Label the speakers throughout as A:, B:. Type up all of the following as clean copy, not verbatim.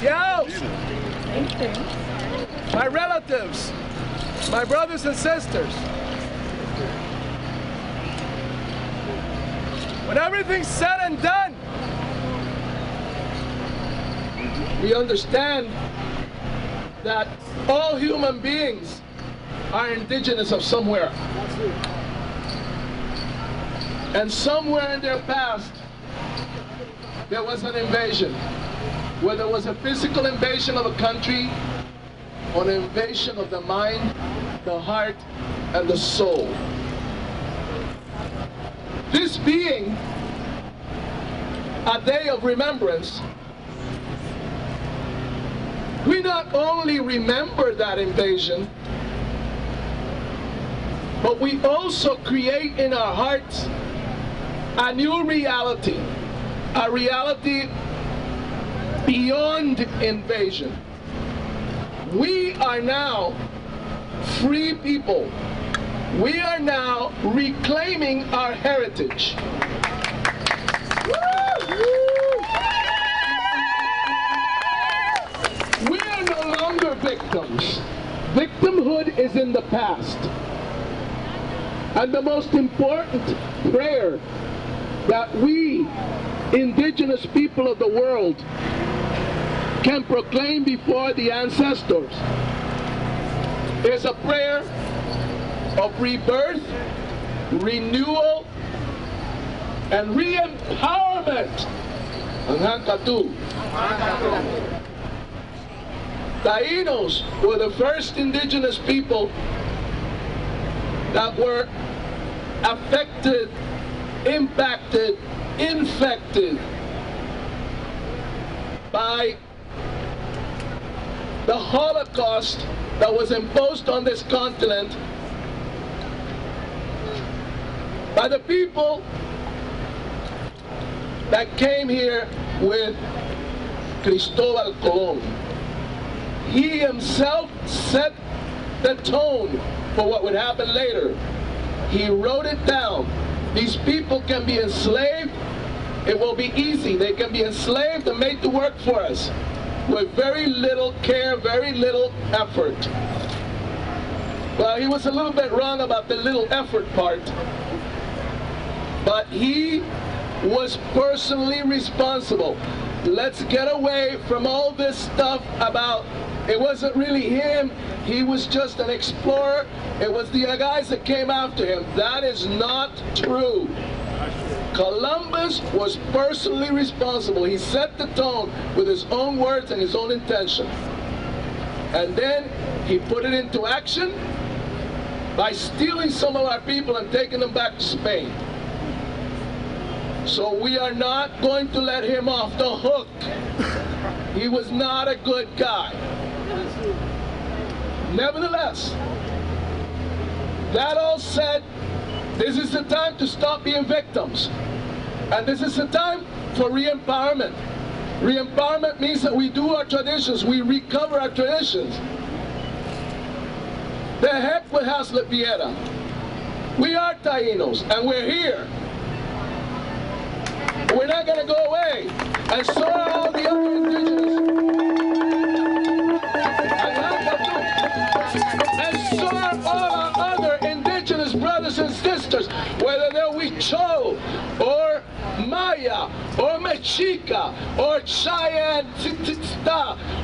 A: gals, my relatives, my brothers and sisters. When everything's said and done, we understand that all human beings are indigenous of somewhere. And somewhere in their past, there was an invasion. Whether it was a physical invasion of a country, or an invasion of the mind, the heart, and the soul. This being a day of remembrance, we not only remember that invasion, but we also create in our hearts a new reality, a reality beyond invasion. We are now free people. We are now reclaiming our heritage. We are no longer victims. Victimhood is in the past. And the most important prayer that we, indigenous people of the world, can proclaim before the ancestors is a prayer of rebirth, renewal, and re-empowerment. Taínos were the first indigenous people that were affected, impacted, infected by the Holocaust that was imposed on this continent by the people that came here with Cristobal Colón. He himself set the tone for what would happen later. He wrote it down. These people can be enslaved. It will be easy. They can be enslaved and made to work for us with very little care, very little effort. Well, he was a little bit wrong about the little effort part, but he was personally responsible. Let's get away from all this stuff about it wasn't really him, he was just an explorer, it was the guys that came after him. That is not true. Columbus was personally responsible. He set the tone with his own words and his own intention. And then he put it into action by stealing some of our people and taking them back to Spain. So we are not going to let him off the hook. He was not a good guy. Nevertheless, that all said, this is the time to stop being victims. And this is the time for re-empowerment. Re-empowerment means that we do our traditions, we recover our traditions. The heck with Hazlet Vieira. We are Taínos, and we're here. We're not going to go away. And so are all the other indigenous. And so are all our other indigenous brothers and sisters, whether they're Huichol, or Maya, or Mexica, or Cheyenne,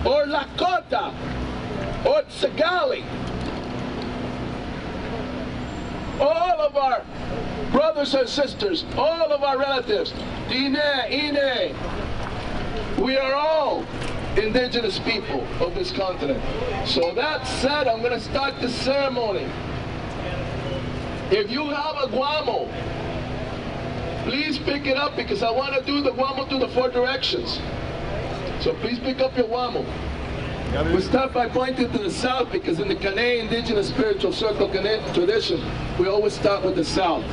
A: or Lakota, or Tsagali. All of our brothers and sisters, all of our relatives, Dine, Ine, we are all indigenous people of this continent. So that said, I'm going to start the ceremony. If you have a guamo, please pick it up because I want to do the guamo to the 4 directions. So please pick up your guamo. We start by pointing to the south because in the Kane Indigenous Spiritual Circle Kane tradition, we always start with the south.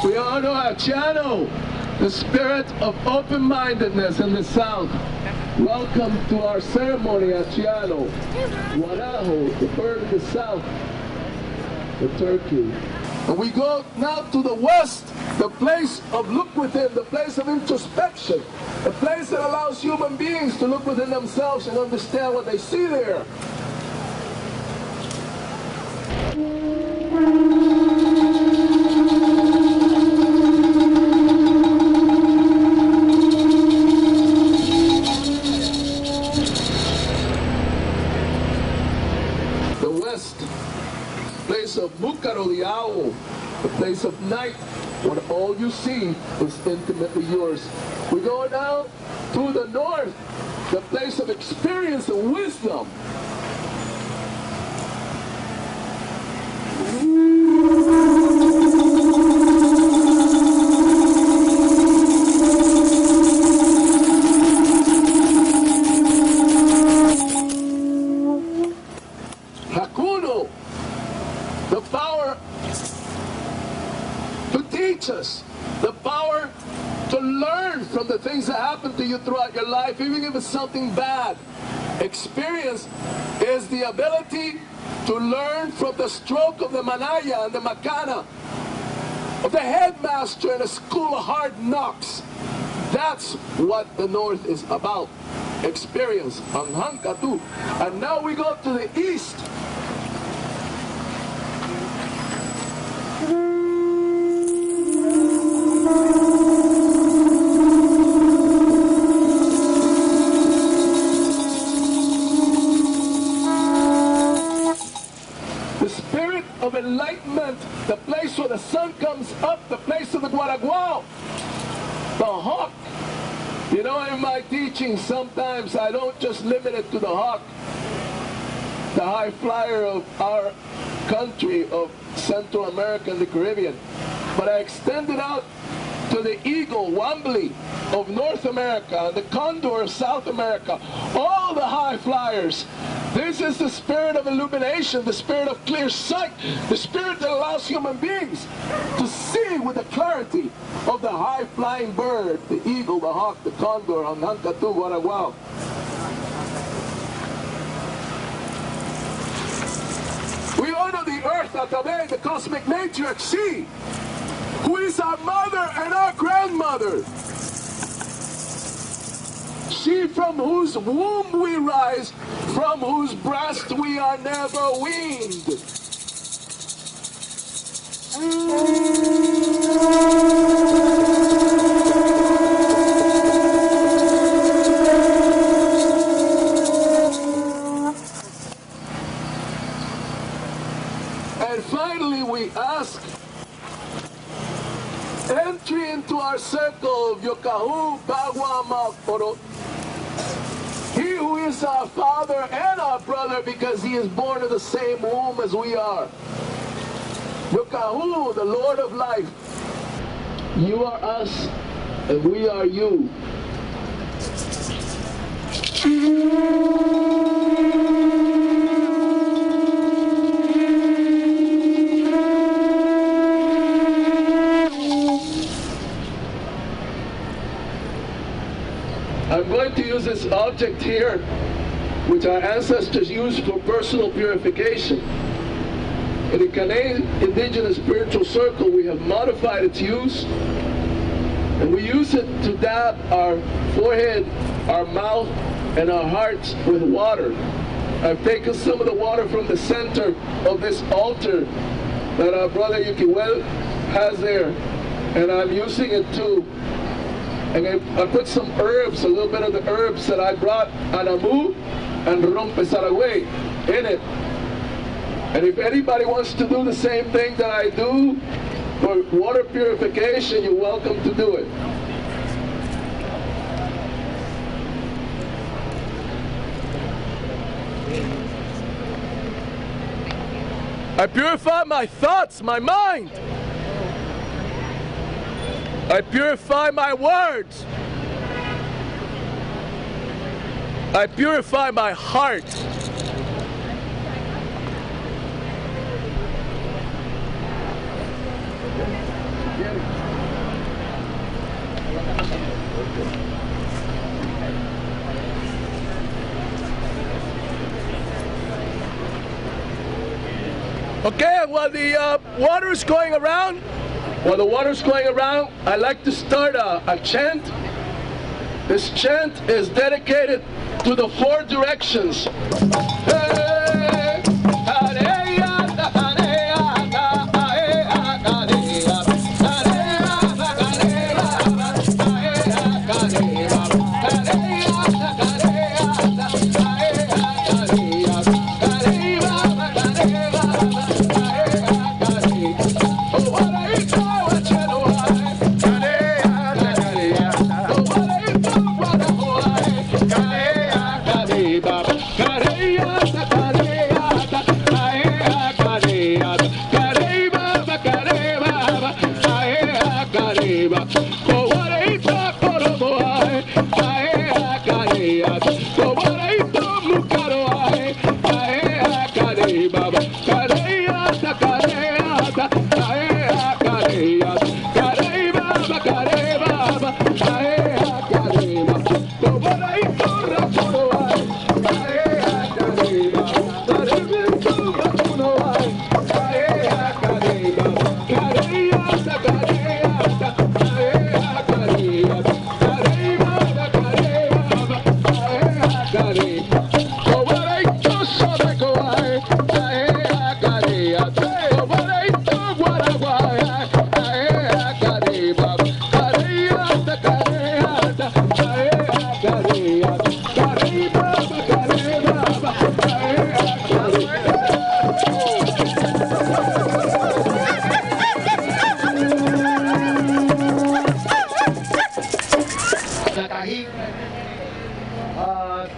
A: We all know how Chano, the spirit of open-mindedness in the South. Welcome to our ceremony at Chiano. Guanajo, the bird of the South, the turkey. And we go now to the West, the place of look within, the place of introspection, the place that allows human beings to look within themselves and understand what they see there. The West, place of Búcaro the owl, the place of night, when all you see is intimately yours. We go now to the North, the place of experience and wisdom. Hakuno, the power to teach us, the power to learn from the things that happen to you throughout your life, even if it's something bad. Experience is the ability to learn from the stroke of the manaya and the makana, of the headmaster in a school of hard knocks. That's what the North is about. Experience. And now we go to the East. The spirit of enlightenment, the place where the sun comes up, the place of the guaraguao, the hawk. You know, in my teaching, sometimes I don't just limit it to the hawk, the high flyer of our country, of Central America and the Caribbean, but I extend it out to the eagle, Wambly, of North America, and the condor of South America, all the high flyers. This is the spirit of illumination, the spirit of clear sight, the spirit that allows human beings to see with the clarity of the high-flying bird, the eagle, the hawk, the condor, on Nankatu, Guaraguao. We honor the earth, Atabe, the cosmic matriarch, she, who is our mother and our grandmother. She from whose womb we rise, from whose breast we are never weaned. And finally we ask entry into our circle of Yokahu Bagua Makoro. He who is our father and our brother because he is born of the same womb as we are. Yokahu, the Lord of life. You are us and we are you. I'm going to use this object here, which our ancestors used for personal purification. In the Canadian Indigenous Spiritual Circle, we have modified its use, and we use it to dab our forehead, our mouth, and our hearts with water. I've taken some of the water from the center of this altar that our brother Yukiwel has there, and I'm using it too. And I put some herbs, a little bit of the herbs that I brought, Anamu and Rompesaragüey, in it. And if anybody wants to do the same thing that I do for water purification, you're welcome to do it. I purify my thoughts, my mind. I purify my words. I purify my heart. Okay, while the water is going around, I'd like to start a chant. This chant is dedicated to the 4 directions.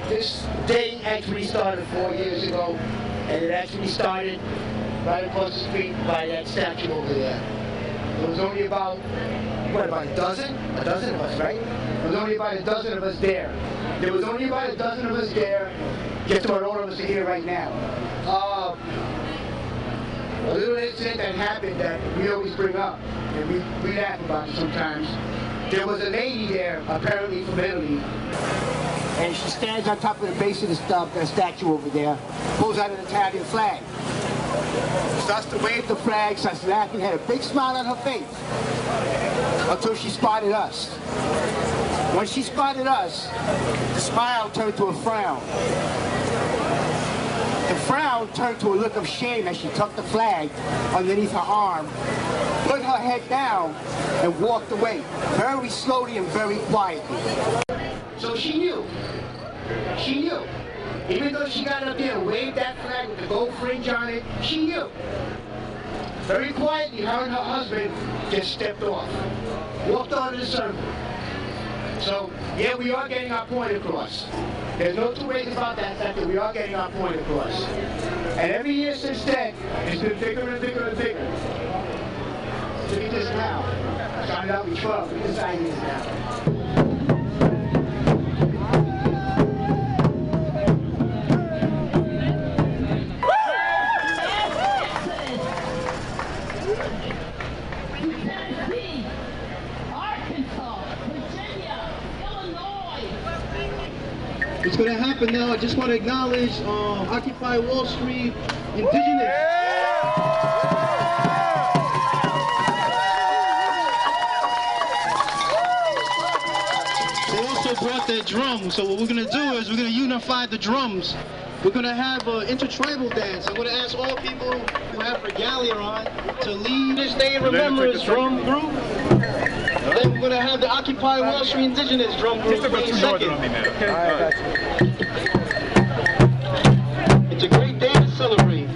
B: This day actually started 4 years ago, and it actually started right across the street by that statue over there. There was only about, about a dozen of us, right? There was only about a dozen of us there. Just about all of us are here right now. A little incident that happened that we always bring up, and we laugh about it sometimes. There was a lady there, apparently from Italy, and she stands on top of the base of the statue over there, pulls out an Italian flag, starts to wave the flag, starts laughing, had a big smile on her face, until she spotted us. When she spotted us, the smile turned to a frown. The frown turned to a look of shame as she tucked the flag underneath her arm, put her head down, and walked away, very slowly and very quietly. So she knew. Even though she got up there and waved that flag with the gold fringe on it, she knew. Very quietly, her and her husband just stepped off, walked on in the circle. So, yeah, we are getting our point across. There's no two ways about that fact that we are getting our point across. And every year since then, it's been bigger and bigger and bigger. Look at this now. Started out with 12, look at this size is now.
C: What's going to happen now, I just want to acknowledge Occupy Wall Street, Indigenous. They also brought their drums, so what we're going to do is we're going to unify the drums. We're going to have an intertribal dance. I'm going to ask all people who have regalia on to lead this day in remembrance drum group. Then we're going to have the Occupy Wall Street Indigenous drum group play second. Okay? It's a great day to celebrate.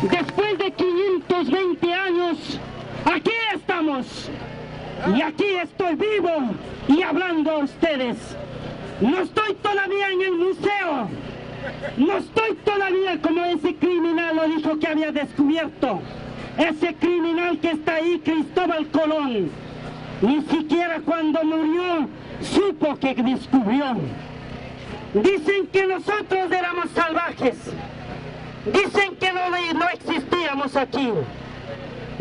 D: Después de 520 años, aquí estamos. Y aquí estoy vivo y hablando a ustedes. No estoy todavía en el museo. No estoy todavía como ese criminal lo dijo que había descubierto. Ese criminal que está ahí, Cristóbal Colón. Ni siquiera cuando murió supo que descubrió. Dicen que nosotros éramos salvajes. Dicen que no existíamos aquí.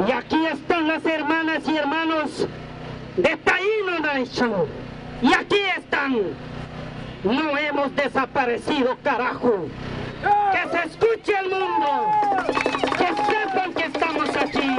D: Y aquí están las hermanas y hermanos de Taíno Nation. Y aquí están. No hemos desaparecido, carajo. Que se escuche el mundo. Que sepan que estamos aquí.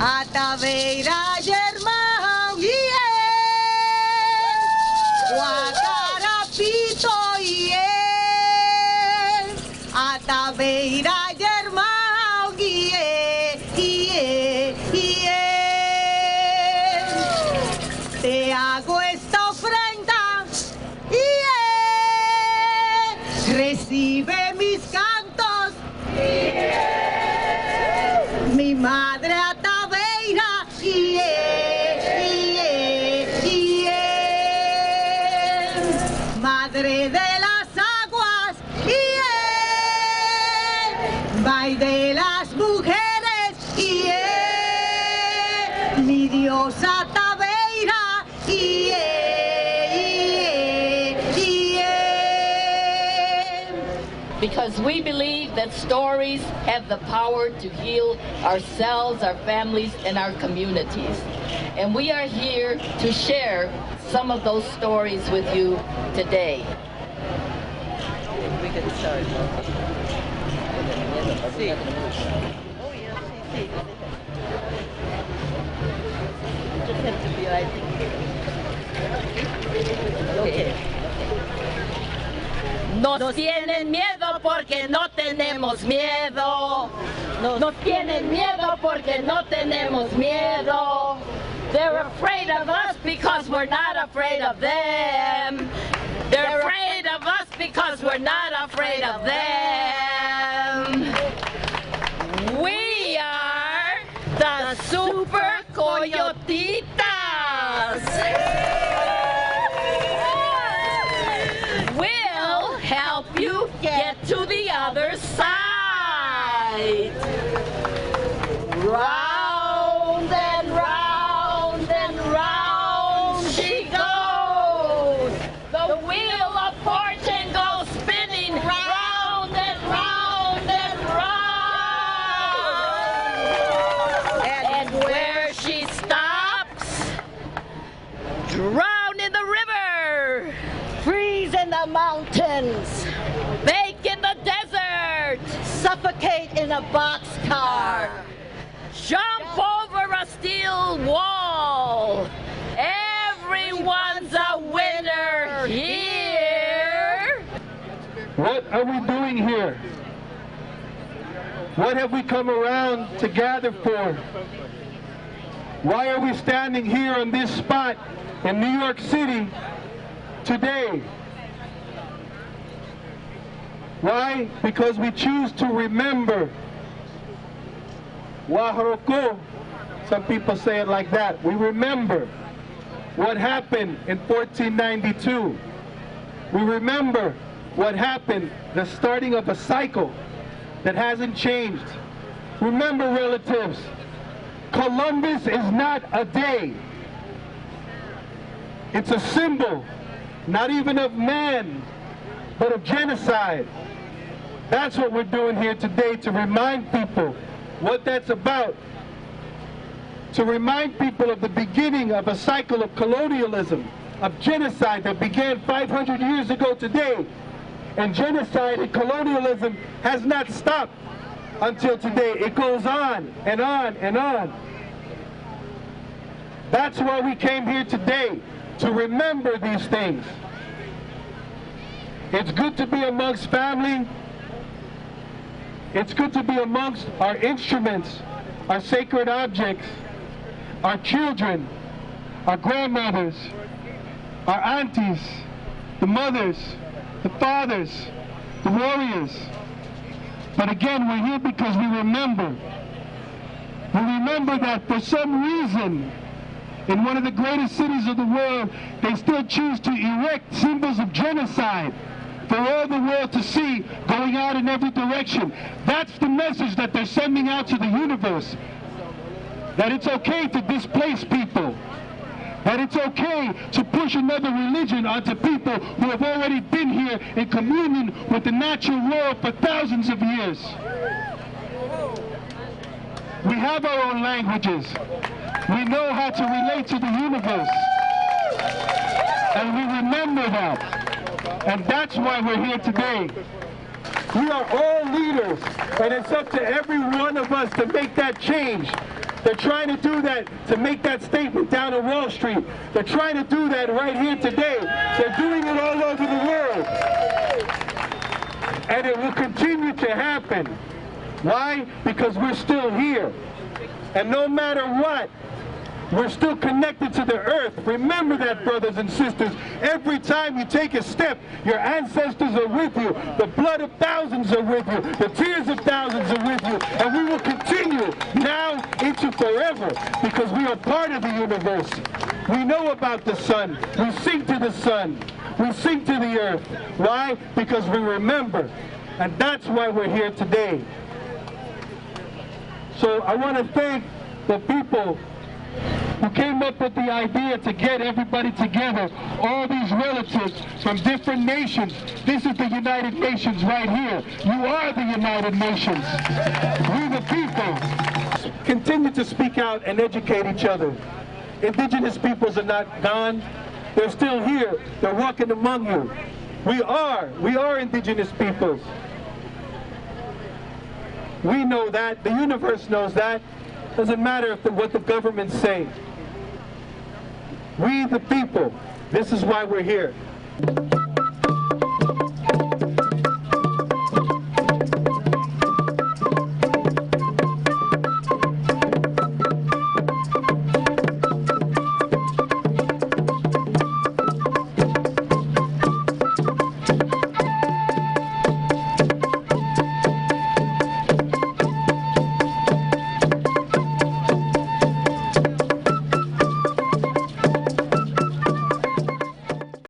E: Ataveira germão iê, Guacarapito iê, Ataveira germão iê, iê, iê. Te hago esta ofrenda iê, recibe mis cantos iê, mi madre Ataveira madre de las aguas y de las mujeres y mi diosa Ataveira y
F: because we believe that stories have the power to heal ourselves, our families, and our communities. And we are here to share some of those stories with you today.
G: We can start. Sí. Just have to be, I think. Okay.
F: Nos tienen miedo porque no tenemos miedo. Nos tienen miedo porque no tenemos miedo. They're afraid of us because we're not afraid of them. They're afraid of us because we're not afraid of them. We are the Super Coyotitas. We'll help you get to the other side. Round and round and round she goes. The wheel of fortune goes spinning round and round and round. And where she stops, drown in the river,
E: freeze in the mountains,
F: bake in the desert,
E: suffocate in a boxcar,
F: jump over a steel wall. Everyone's a winner here.
H: What are we doing here? What have we come around to gather for? Why are we standing here on this spot in New York City today? Why? Because we choose to remember. Waharoko, some people say it like that. We remember what happened in 1492. We remember what happened, the starting of a cycle that hasn't changed. Remember, relatives, Columbus is not a day. It's a symbol, not even of man, but of genocide. That's what we're doing here today, to remind people what that's about. To remind people of the beginning of a cycle of colonialism, of genocide that began 500 years ago today. And genocide and colonialism has not stopped until today. It goes on and on and on. That's why we came here today, to remember these things. It's good to be amongst family. It's good to be amongst our instruments, our sacred objects, our children, our grandmothers, our aunties, the mothers, the fathers, the warriors. But again, we're here because we remember. We remember that for some reason, in one of the greatest cities of the world, they still choose to erect symbols of genocide for all the world to see, going out in every direction. That's the message that they're sending out to the universe. That it's okay to displace people. That it's okay to push another religion onto people who have already been here in communion with the natural world for thousands of years. We have our own languages. We know how to relate to the universe. And we remember that. And that's why we're here today. We are all leaders, and it's up to every one of us to make that change. They're trying to do that, to make that statement down on Wall Street. They're trying to do that right here today. They're doing it all over the world. And it will continue to happen. Why? Because we're still here. And no matter what, we're still connected to the earth. Remember that, brothers and sisters. Every time you take a step, your ancestors are with you. The blood of thousands are with you. The tears of thousands are with you. And we will continue now into forever, because we are part of the universe. We know about the sun. We sing to the sun. We sing to the earth. Why? Because we remember. And that's why we're here today. So I want to thank the people who came up with the idea to get everybody together, all these relatives from different nations. This is the United Nations right here. You are the United Nations. We the people. Continue to speak out and educate each other. Indigenous peoples are not gone. They're still here. They're walking among you. We are indigenous peoples. We know that. The universe knows that. Doesn't matter what the governments say. We the people, this is why we're here.